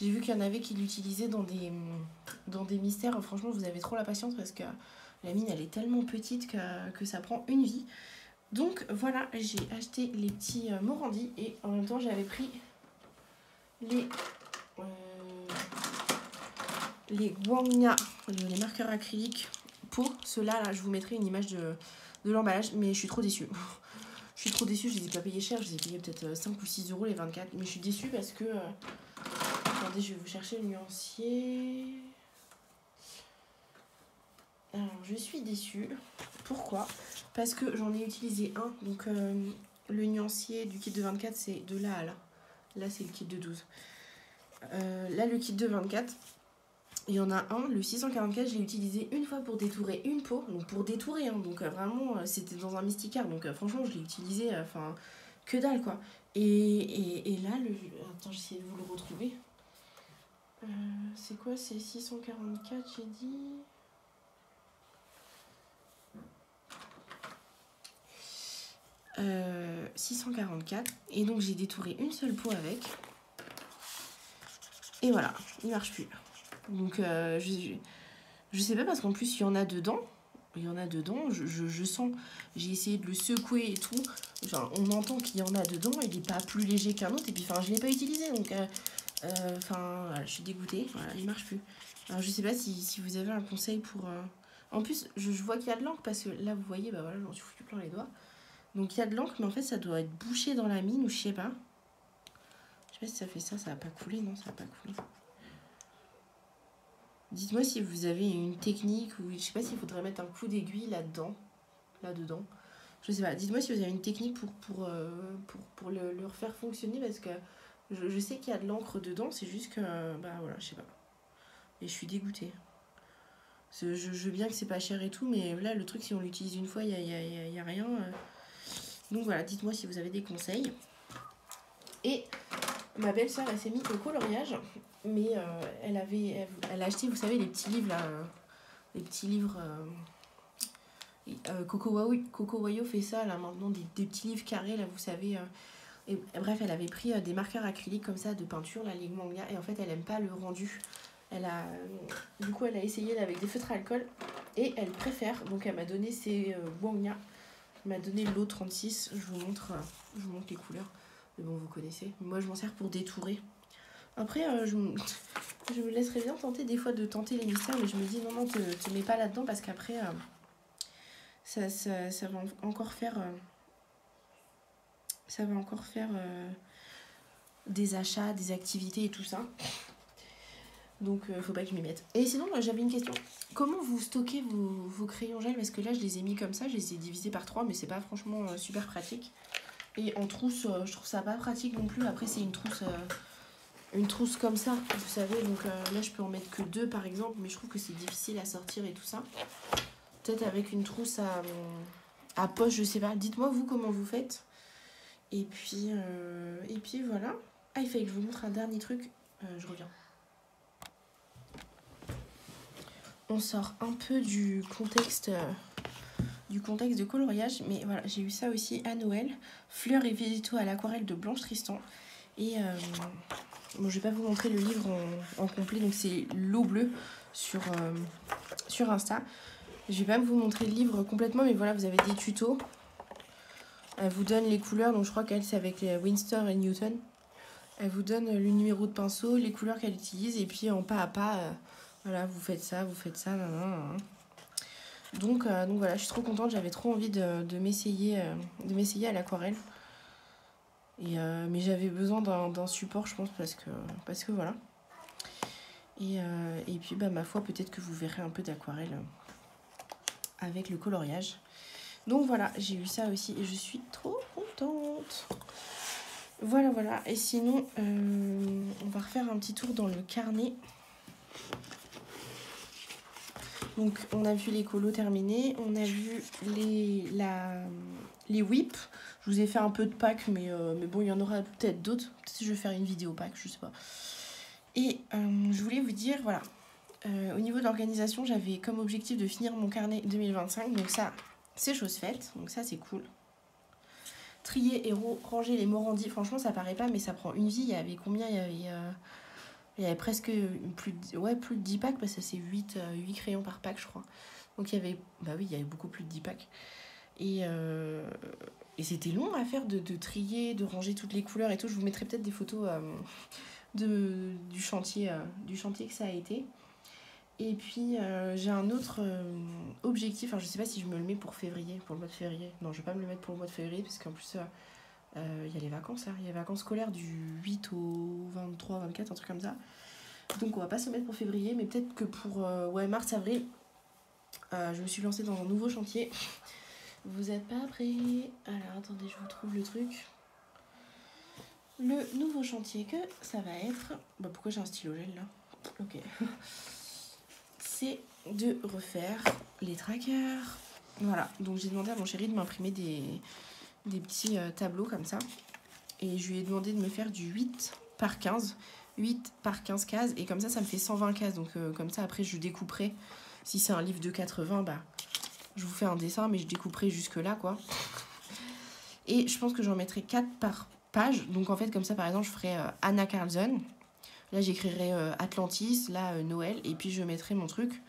j'ai vu qu'il y en avait qui l'utilisaient dans des mystères. Franchement, vous avez trop la patience parce que la mine, elle est tellement petite que ça prend une vie. Donc, voilà, j'ai acheté les petits Morandi. Et en même temps, j'avais pris les Wangya, les marqueurs acryliques pour ceux-là. Là, je vous mettrai une image de l'emballage, mais je suis trop déçue. Je suis trop déçue, je les ai pas payés cher, je les ai payés peut-être 5 ou 6 euros les 24. Mais je suis déçue parce que... attendez, je vais vous chercher le nuancier. Alors, je suis déçue. Pourquoi? Parce que j'en ai utilisé un. Donc, le nuancier du kit de 24, c'est de là à là. Là, c'est le kit de 12. Là, le kit de 24... Il y en a un, le 644, je l'ai utilisé une fois pour détourer une peau. Donc pour détourer, hein, donc vraiment, c'était dans un Mysticart. Donc franchement, je l'ai utilisé, que dalle quoi. Et là, attends, j'essaie de vous le retrouver. C'est quoi, c'est 644, j'ai dit... « 644. Et donc j'ai détouré une seule peau avec. Et voilà, il marche plus. Donc je sais pas parce qu'en plus il y en a dedans. Je sens, j'ai essayé de le secouer et tout. Genre, on entend qu'il y en a dedans, il est pas plus léger qu'un autre. Et puis je l'ai pas utilisé donc voilà, je suis dégoûtée. Voilà, il marche plus. Alors je sais pas si vous avez un conseil pour... En plus je vois qu'il y a de l'encre parce que là vous voyez, bah voilà, j'en suis foutu plein les doigts. Donc il y a de l'encre mais en fait ça doit être bouché dans la mine ou je sais pas. Je sais pas si ça fait ça va pas couler, non ça va pas couler. Dites-moi si vous avez une technique ou je sais pas s'il faudrait mettre un coup d'aiguille là-dedans. Je sais pas. Dites-moi si vous avez une technique pour le refaire fonctionner parce que je sais qu'il y a de l'encre dedans. C'est juste que, bah voilà, je sais pas. Et je suis dégoûtée. Je veux bien que c'est pas cher et tout, mais là, le truc, si on l'utilise une fois, il y a rien. Donc voilà, dites-moi si vous avez des conseils. Et ma belle-sœur, elle s'est mise au coloriage. Mais elle a acheté, vous savez, les petits livres là, les petits livres. Coco Wayo fait ça là maintenant, des petits livres carrés là, vous savez. Et bref, elle avait pris des marqueurs acryliques comme ça de peinture, la ligne manga, et en fait, elle aime pas le rendu. Du coup, elle a essayé avec des feutres à alcool et elle préfère. Donc, elle m'a donné ses Wangya. Elle m'a donné l'eau 36. Je vous montre les couleurs. Mais bon, vous connaissez. Moi, je m'en sers pour détourer. Après, je me laisserais bien tenter des fois de tenter les mystères, mais je me dis non, te mets pas là-dedans parce qu'après, ça va encore faire... des achats, des activités et tout ça. Donc, faut pas que je m'y mette. Et sinon, j'avais une question. Comment vous stockez vos crayons gel? Parce que là, je les ai mis comme ça, je les ai divisés par 3, mais c'est pas franchement super pratique. Et en trousse, je trouve ça pas pratique non plus. Après, c'est une trousse comme ça, vous savez. Donc là, je peux en mettre que 2 par exemple, mais je trouve que c'est difficile à sortir et tout ça. Peut-être avec une trousse à poche, je sais pas. Dites-moi, vous, comment vous faites. Et puis voilà. Ah, il fallait que je vous montre un dernier truc. Je reviens. On sort un peu du contexte de coloriage, mais voilà, j'ai eu ça aussi à Noël. Fleurs et végétaux à l'aquarelle de Blanche Tristan. Et bon, je vais pas vous montrer le livre en complet, donc c'est l'eau bleue sur Insta. Je vais pas vous montrer le livre complètement, mais voilà, vous avez des tutos. Elle vous donne les couleurs, donc je crois qu'elle c'est avec les Winston et Newton. Elle vous donne le numéro de pinceau, les couleurs qu'elle utilise, et puis en pas à pas, voilà, vous faites ça, nan. Donc voilà, je suis trop contente, j'avais trop envie de m'essayer à l'aquarelle. Mais j'avais besoin d'un support, je pense, parce que voilà. Et puis, bah, ma foi, peut-être que vous verrez un peu d'aquarelle avec le coloriage. Donc voilà, j'ai eu ça aussi et je suis trop contente. Voilà, voilà. Et sinon, on va refaire un petit tour dans le carnet. Donc, on a vu les colos terminés. On a vu les whips. Je vous ai fait un peu de packs, mais bon, il y en aura peut-être d'autres. Peut-être que je vais faire une vidéo pack, je sais pas. Et je voulais vous dire, voilà. Au niveau de l'organisation, j'avais comme objectif de finir mon carnet 2025. Donc ça, c'est chose faite. Donc ça, c'est cool. Trier et ranger les morandis. Franchement, ça paraît pas, mais ça prend une vie. Il y avait combien? Il y avait presque plus de 10 packs, parce que c'est 8 crayons par pack, je crois. Donc il y avait, bah oui, il y avait beaucoup plus de 10 packs. Et c'était long à faire de trier, de ranger toutes les couleurs et tout. Je vous mettrai peut-être des photos du chantier que ça a été. Et puis j'ai un autre objectif. Alors je sais pas si je me le mets pour février, pour le mois de février. Non, je vais pas me le mettre pour le mois de février, parce qu'en plus il y a les vacances là. Il y a les vacances scolaires du 8 au 23, 24, un truc comme ça. Donc on va pas se mettre pour février, mais peut-être que pour mars, avril, je me suis lancée dans un nouveau chantier. Vous êtes pas prêts? Alors attendez, je vous trouve le truc. Le nouveau chantier que ça va être... Bah pourquoi j'ai un stylo gel là? Ok. C'est de refaire les trackers. Voilà, donc j'ai demandé à mon chéri de m'imprimer des petits tableaux comme ça. Et je lui ai demandé de me faire du 8 par 15. 8 par 15 cases. Et comme ça me fait 120 cases. Donc comme ça, après, je découperai. Si c'est un livre de 80, bah, je vous fais un dessin, mais je découperai jusque là, quoi. Et je pense que j'en mettrai 4 par page. Donc en fait, comme ça, par exemple, je ferai Anna Carlson. Là, j'écrirai Atlantis, là, Noël. Et puis, je mettrai mon truc.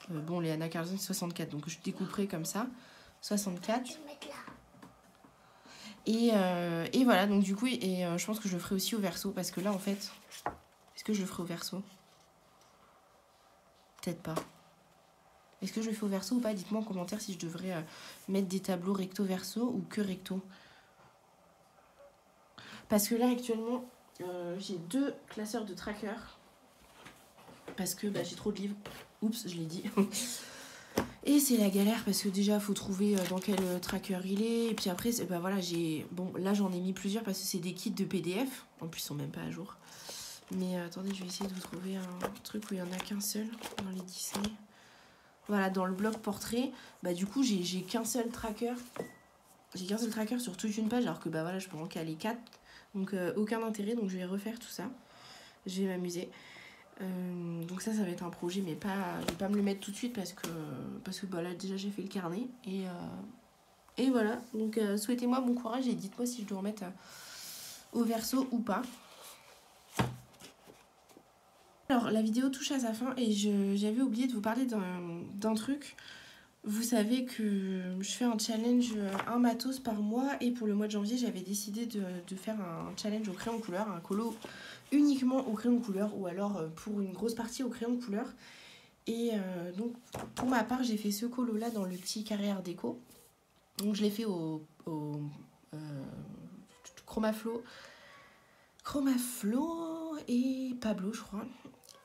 Bon, les Anna Carlson, 64. Donc, je découperai comme ça. 64. Et voilà, donc du coup, je pense que je le ferai aussi au verso. Parce que là, en fait, est-ce que je le ferai au verso? Peut-être pas. Est-ce que je le fais au verso ou pas? Dites-moi en commentaire si je devrais mettre des tableaux recto verso ou que recto. Parce que là, actuellement, j'ai 2 classeurs de tracker. Parce que bah, j'ai trop de livres. Oups, je l'ai dit. Et c'est la galère parce que déjà, il faut trouver dans quel tracker il est. Et puis après, bah, voilà, bon, là, j'en ai mis plusieurs parce que c'est des kits de PDF. En plus, ils sont même pas à jour. Mais attendez, je vais essayer de vous trouver un truc où il n'y en a qu'un seul dans les Disney. Voilà, dans le bloc portrait, bah du coup, j'ai qu'un seul tracker. J'ai qu'un seul tracker sur toute une page, alors que bah voilà, je peux en caler 4. Donc aucun intérêt, donc je vais refaire tout ça. Je vais m'amuser. Donc ça va être un projet, mais je vais pas me le mettre tout de suite parce que bah là, déjà, j'ai fait le carnet. Et voilà, donc souhaitez-moi bon courage et dites-moi si je dois remettre au verso ou pas. Alors, la vidéo touche à sa fin et j'avais oublié de vous parler d'un truc. Vous savez que je fais un challenge, un matos par mois, et pour le mois de janvier, j'avais décidé de faire un challenge au crayon de couleur, un colo uniquement au crayon de couleur, ou alors pour une grosse partie au crayon de couleur. Et donc, pour ma part, j'ai fait ce colo-là dans le petit carré art déco. Donc, je l'ai fait au Chromaflo et Pablo, je crois.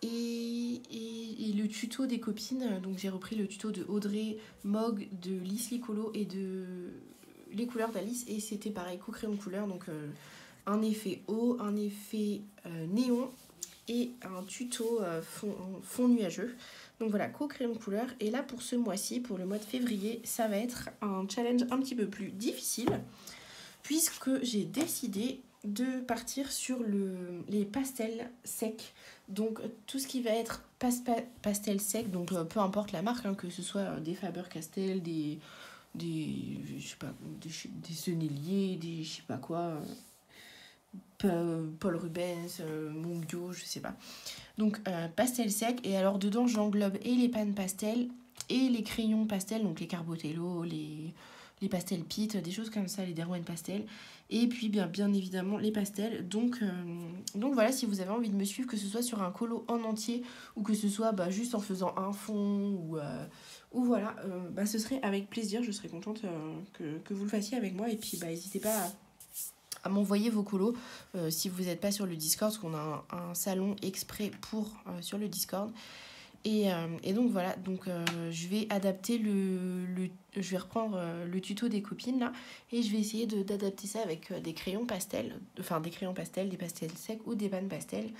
Et le tuto des copines, donc j'ai repris le tuto de Audrey, Mog, de Liz Licolo et de les couleurs d'Alice, et c'était pareil, co-crayon de couleur, donc un effet eau, un effet néon et un tuto fond nuageux. Donc voilà, co-crayon de couleur. Et là, pour ce mois-ci, pour le mois de février, ça va être un challenge un petit peu plus difficile, puisque j'ai décidé de partir sur les pastels secs. Donc tout ce qui va être pastel sec, donc peu importe la marque, hein, que ce soit des Faber-Castell, des je sais pas, des Sennelier, des je sais pas quoi, Paul Rubens, Monbio, je sais pas. Donc pastel sec, et alors dedans j'englobe et les pannes pastel et les crayons pastel, donc les Carbotello, les pastels Pete, des choses comme ça, les Derwent pastel, et puis bien évidemment les pastels. Donc voilà, si vous avez envie de me suivre, que ce soit sur un colo en entier ou que ce soit bah, juste en faisant un fond ou voilà, bah, ce serait avec plaisir. Je serais contente que vous le fassiez avec moi, et puis bah, n'hésitez pas à m'envoyer vos colos si vous n'êtes pas sur le Discord, parce qu'on a un salon exprès pour sur le Discord. Et donc voilà, donc je vais adapter je vais reprendre le tuto des copines là, et je vais essayer d'adapter ça avec des crayons pastels, enfin des crayons pastels, des pastels secs ou des pannes pastels.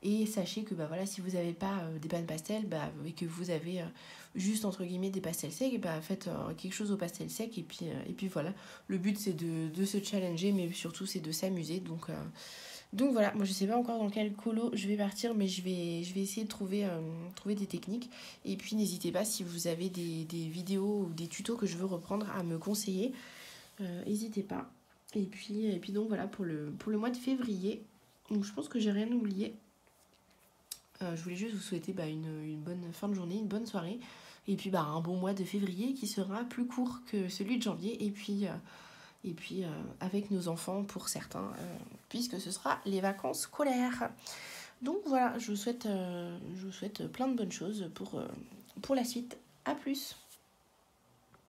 Et sachez que bah voilà, si vous n'avez pas des pannes pastels et que vous avez juste entre guillemets des pastels secs, bah faites quelque chose au pastel sec, et puis voilà. Le but c'est de se challenger, mais surtout c'est de s'amuser. Donc voilà, moi je sais pas encore dans quel colo je vais partir, mais je vais essayer de trouver des techniques. Et puis n'hésitez pas, si vous avez des vidéos ou des tutos que je veux reprendre, à me conseiller. N'hésitez pas. Et puis donc voilà pour le mois de février. Donc je pense que j'ai rien oublié. Je voulais juste vous souhaiter une bonne fin de journée, une bonne soirée. Et puis un bon mois de février qui sera plus court que celui de janvier. Et puis avec nos enfants pour certains, puisque ce sera les vacances scolaires. Donc voilà, je vous souhaite plein de bonnes choses pour la suite. À plus!